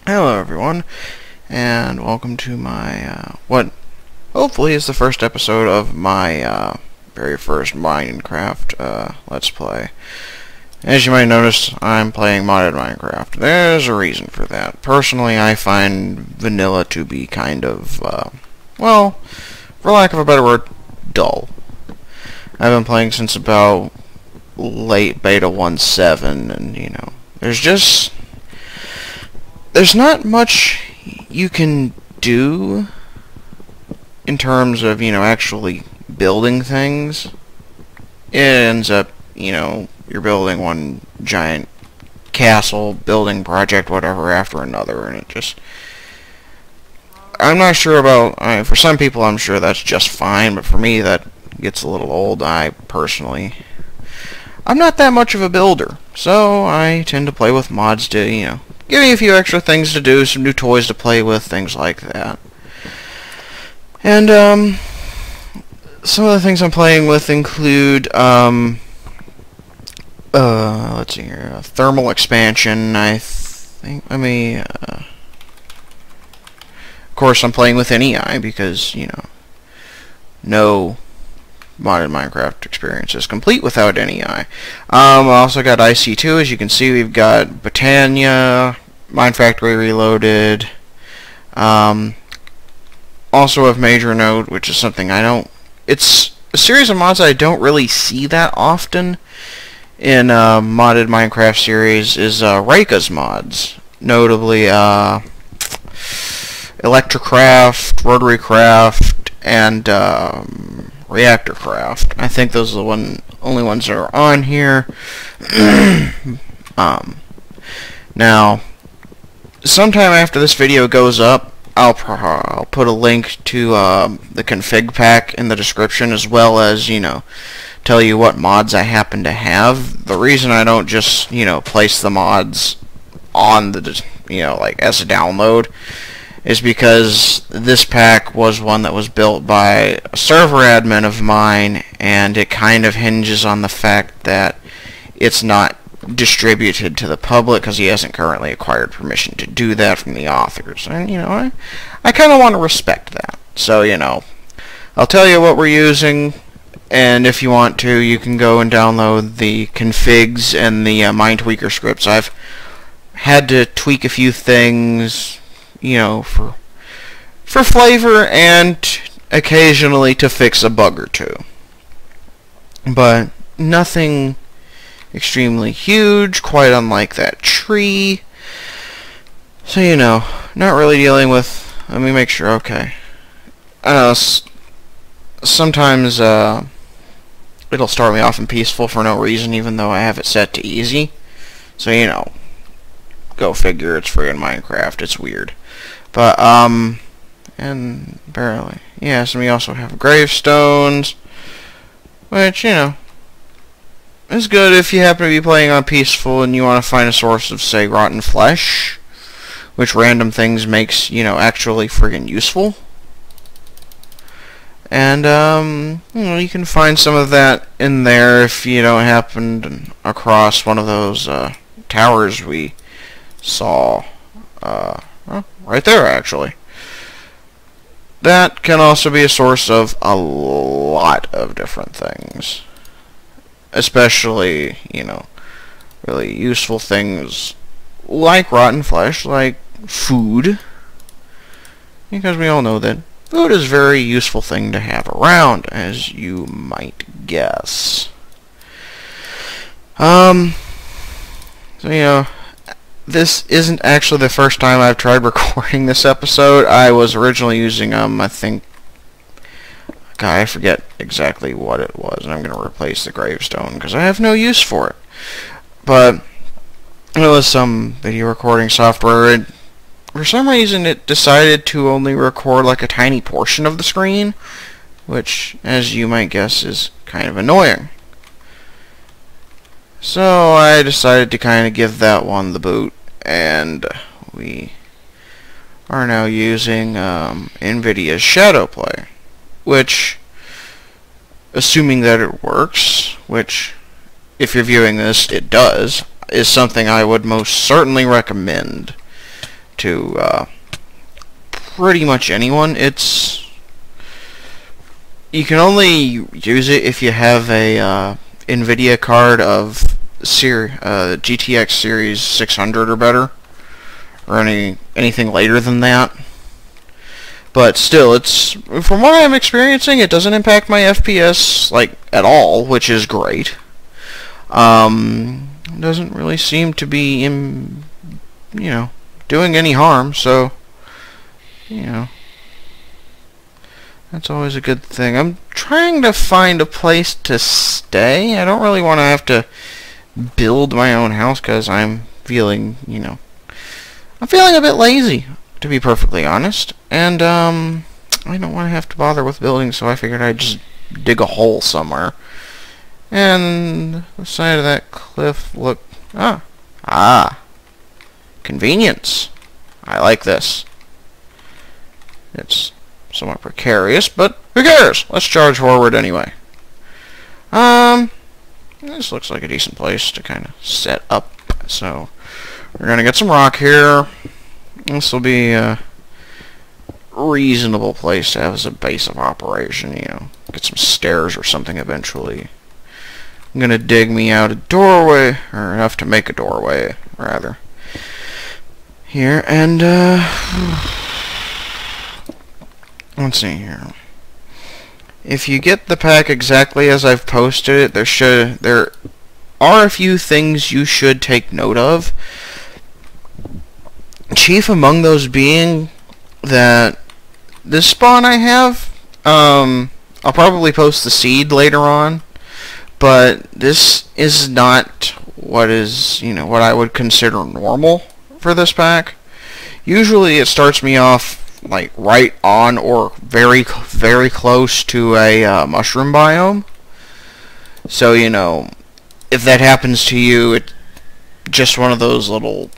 Hello everyone, and welcome to my, what hopefully is the first episode of my, very first Minecraft, Let's Play. As you might notice, I'm playing modded Minecraft. There's a reason for that. Personally, I find vanilla to be kind of, well, for lack of a better word, dull. I've been playing since about late beta 1.7, and, there's not much you can do in terms of, actually building things. It ends up, you're building one giant castle, building project, whatever, after another, and it just... I'm not sure about... for some people, I'm sure that's just fine, but for me, that gets a little old. I'm not that much of a builder, so I tend to play with mods to, give me a few extra things to do, some new toys to play with, things like that. And, some of the things I'm playing with include, let's see here, thermal expansion, of course I'm playing with NEI because, no modded Minecraft experience is complete without NEI. I also got IC2, as you can see. We've got Britannia, Mine Factory Reloaded, also have Major Node, which is something it's a series of mods I don't really see that often in modded Minecraft series, is Reika's mods, notably Electrocraft, Rotary Craft, and Reactor Craft. I think those are the only ones that are on here. Now, sometime after this video goes up, I'll put a link to the config pack in the description, as well as, tell you what mods I happen to have. The reason I don't just, place the mods on the, as a download, is because this pack was one that was built by a server admin of mine, and it kind of hinges on the fact that it's not distributed to the public because he hasn't currently acquired permission to do that from the authors. And, I kind of want to respect that. So, I'll tell you what we're using, and if you want to, you can go and download the configs and the MineTweaker scripts. I've had to tweak a few things, for flavor and occasionally to fix a bug or two. But nothing extremely huge, quite unlike that tree. So, not really dealing with... Let me make sure, okay. Sometimes, it'll start me off in peaceful for no reason, even though I have it set to easy. So, go figure, it's free in Minecraft, it's weird. But, and barely. Yes, and we also have gravestones, which, is good if you happen to be playing on peaceful and you want to find a source of, say, rotten flesh, which random things makes, actually friggin' useful. And, you can find some of that in there if you don't happen across one of those, towers we saw, well, right there, actually. That can also be a source of a lot of different things. Especially, really useful things like rotten flesh, like food. Because we all know that food is a very useful thing to have around, as you might guess. So, this isn't actually the first time I've tried recording this episode. I was originally using, I think... God, I forget exactly what it was, and I'm going to replace the gravestone, because I have no use for it. But it was some video recording software, and for some reason it decided to only record like a tiny portion of the screen, which, as you might guess, is kind of annoying. So I decided to kind of give that one the boot, and we are now using NVIDIA's Shadowplay, which, assuming that it works, which, if you're viewing this, it does, is something I would most certainly recommend to pretty much anyone. You can only use it if you have a NVIDIA card of GTX Series 600 or better, or anything later than that. But still, from what I'm experiencing, it doesn't impact my FPS like at all, which is great. Doesn't really seem to be doing any harm, so that's always a good thing. I'm trying to find a place to stay. I don't really want to have to build my own house because I'm feeling a bit lazy, to be perfectly honest, and I don't want to have to bother with building, so I figured I'd just dig a hole somewhere. And the side of that cliff, look, convenience. I like this. It's somewhat precarious, but who cares? Let's charge forward anyway. This looks like a decent place to kind of set up, so we're gonna get some rock here. This will be a reasonable place to have as a base of operation, get some stairs or something eventually. I'm gonna dig me out a doorway, or enough to make a doorway, rather. Here, and, let's see here. If you get the pack exactly as I've posted it, there are a few things you should take note of. Chief among those being that this spawn I have, I'll probably post the seed later on, but this is not what I would consider normal for this pack. Usually it starts me off like right on or very, very close to a mushroom biome. So, if that happens to you, it's just one of those little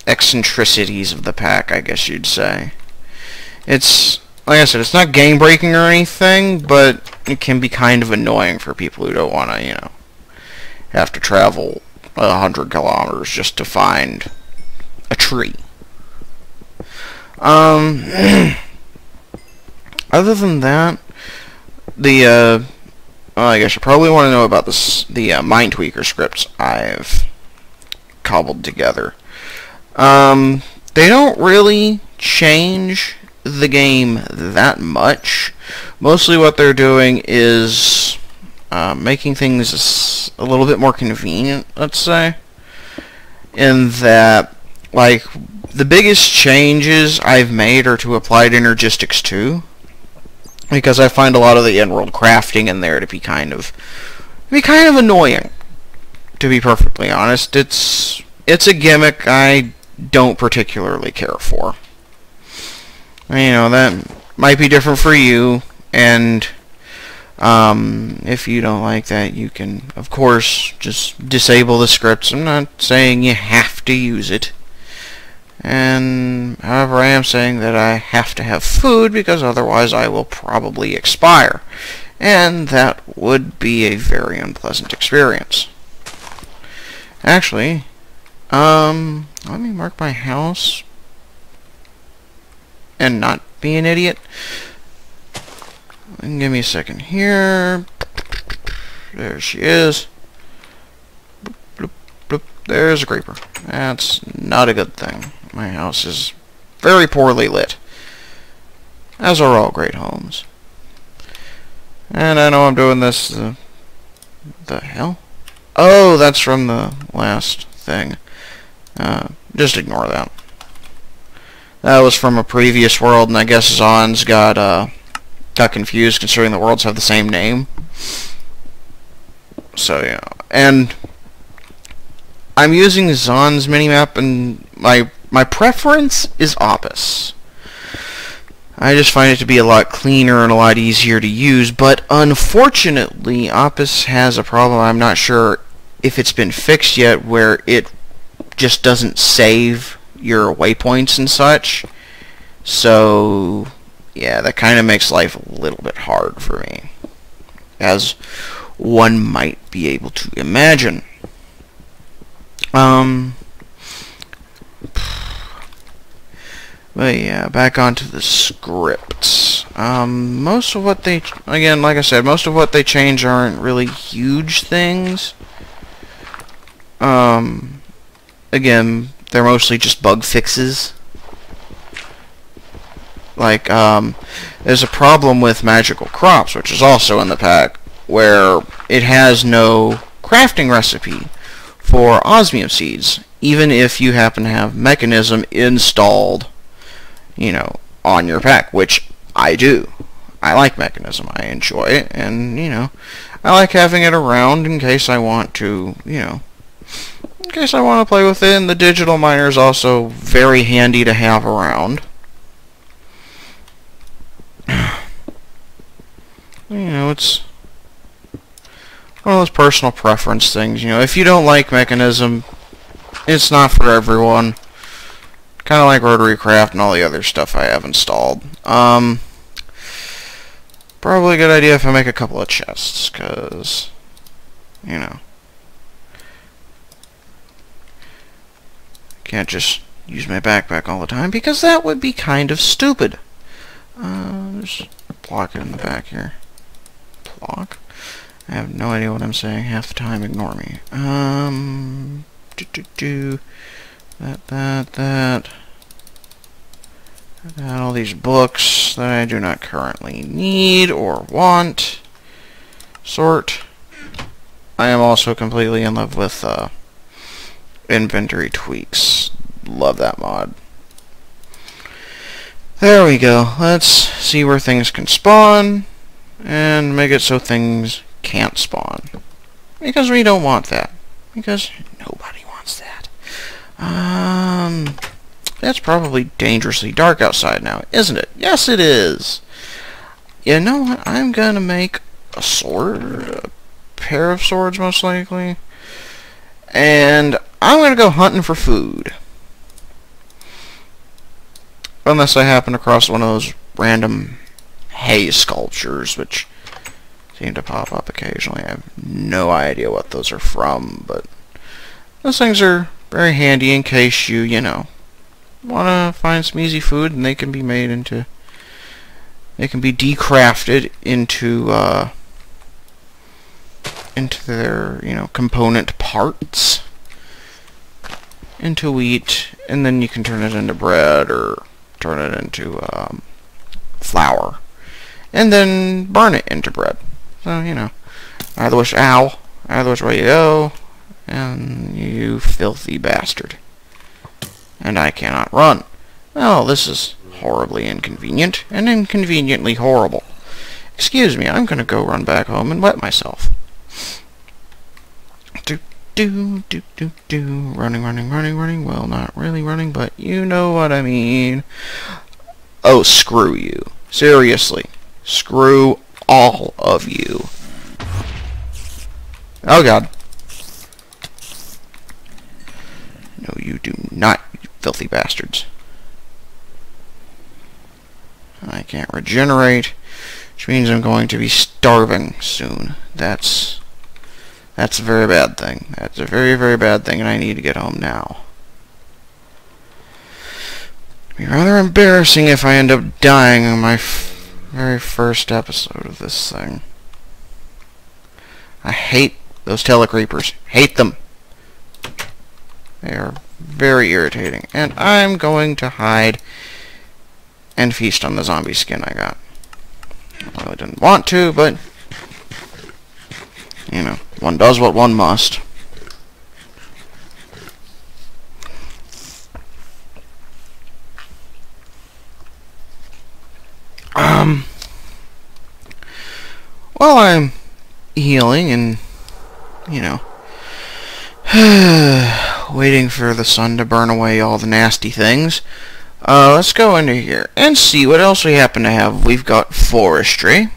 eccentricities of the pack, I guess you'd say. It's, like I said, it's not game-breaking or anything, but it can be kind of annoying for people who don't want to, have to travel 100 kilometers just to find a tree. Other than that, I guess you probably want to know about the Mind Tweaker scripts I've cobbled together. They don't really change the game that much. Mostly what they're doing is making things a little bit more convenient, let's say. In that, like, the biggest changes I've made are to Applied Energistics 2. Because I find a lot of the in-world crafting in there to be kind of annoying, to be perfectly honest. It's a gimmick I don't particularly care for. That might be different for you, and if you don't like that, you can, of course, just disable the scripts. I'm not saying you have to use it. And, however, I am saying that I have to have food, because otherwise I will probably expire. And that would be a very unpleasant experience. Actually, let me mark my house and not be an idiot. Give me a second here. There she is. Bloop, bloop, bloop. There's a creeper. That's not a good thing. My house is very poorly lit, as are all great homes. And I know I'm doing this. The hell? Oh, that's from the last thing. Just ignore that. That was from a previous world, and I guess Zon's got confused, considering the worlds have the same name. So, yeah. And I'm using Zon's minimap, and my preference is Opus. I just find it to be a lot cleaner and a lot easier to use, but unfortunately, Opus has a problem. I'm not sure if it's been fixed yet, where it just doesn't save your waypoints and such. So, yeah, that kind of makes life a little bit hard for me, as one might be able to imagine. But yeah, back onto the scripts. Most of what they, again, like I said, most of what they change aren't really huge things. Again, they're mostly just bug fixes. Like, there's a problem with Magical Crops, which is also in the pack, where it has no crafting recipe for osmium seeds, even if you happen to have Mechanism installed, you know, on your pack, which I do. I like Mechanism. I enjoy it, and, you know, I like having it around in case I want to, you know, in case I want to play with it, and the digital miner is also very handy to have around. You know, it's one of those personal preference things. You know, if you don't like Mechanism, it's not for everyone. Kind of like Rotary Craft and all the other stuff I have installed. Probably a good idea if I make a couple of chests, because, you know, I can't just use my backpack all the time, because that would be kind of stupid. Just block it in the back here. Block? I have no idea what I'm saying half the time, ignore me. That. All these books that I do not currently need or want. Sort. I am also completely in love with inventory tweaks. Love that mod. There we go. Let's see where things can spawn and make it so things can't spawn. Because we don't want that. Because nobody wants that. It's probably dangerously dark outside now, isn't it? Yes, it is. You know what? I'm gonna make a sword, a pair of swords most likely, and I'm gonna go hunting for food. Unless I happen across one of those random hay sculptures, which seem to pop up occasionally. I have no idea what those are from, but those things are very handy in case you, you know, want to find some easy food, and they can be made into, they can be decrafted into their, you know, component parts, into wheat, and then you can turn it into bread or turn it into flour, and then burn it into bread. So, you know, either which way you go, and you filthy bastard. And I cannot run. Oh, this is horribly inconvenient, and inconveniently horrible. Excuse me, I'm gonna go run back home and wet myself. Running. Well, not really running, but you know what I mean. Oh, screw you. Seriously. Screw all of you. Oh, God. No, you do not, you filthy bastards. I can't regenerate, which means I'm going to be starving soon. That's a very bad thing. That's a very, very bad thing, and I need to get home now. It'd be rather embarrassing if I end up dying on my very first episode of this thing. I hate those telecreepers. Hate them. They are very irritating. And I'm going to hide and feast on the zombie skin I got. I really didn't want to, but, you know, one does what one must. While I'm healing and, you know, waiting for the sun to burn away all the nasty things, let's go into here and see what else we happen to have. We've got forestry.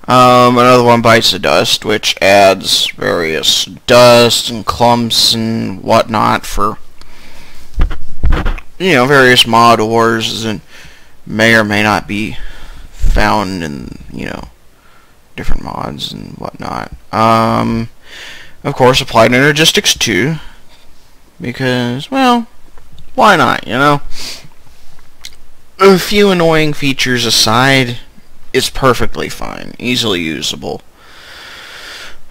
Another one, bites the dust, which adds various dust and clumps and whatnot for, you know, various mod ores, and may or may not be found in, you know, different mods and whatnot. Of course, applied energistics too, because, well, why not, you know? a few annoying features aside, it's perfectly fine, easily usable.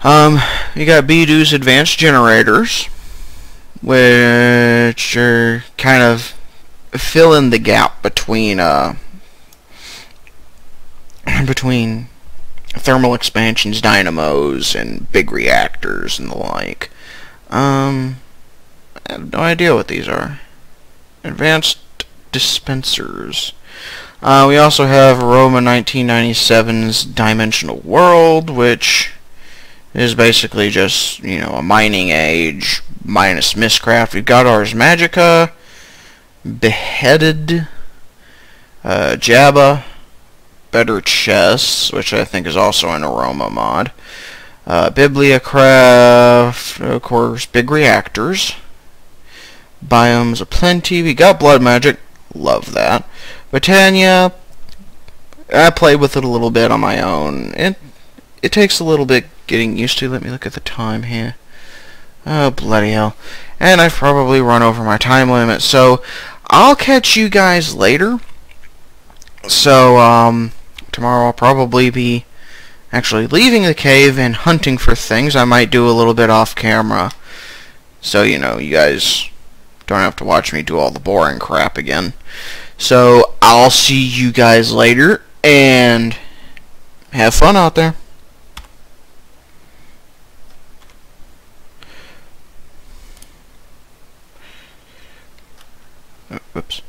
You got Bidoo's advanced generators, which are kind of fill in the gap between thermal expansions, dynamos, and big reactors and the like. I have no idea what these are. Advanced dispensers. We also have Roma 1997's Dimensional World, which is basically just, you know, a mining age minus Mistcraft. We've got Ars Magica, Beheaded, Jabba, Better Chests, which I think is also an Aroma mod, Bibliacraft, of course, Big Reactors, Biomes Aplenty. We got Blood Magic, love that. Britannia, I played with it a little bit on my own. It takes a little bit getting used to. Let me look at the time here. Oh, bloody hell. And I've probably run over my time limit, so I'll catch you guys later. So, tomorrow I'll probably be actually leaving the cave and hunting for things. I might do a little bit off camera, so, you know, you guys don't have to watch me do all the boring crap again. So, I'll see you guys later, and have fun out there. Whoops.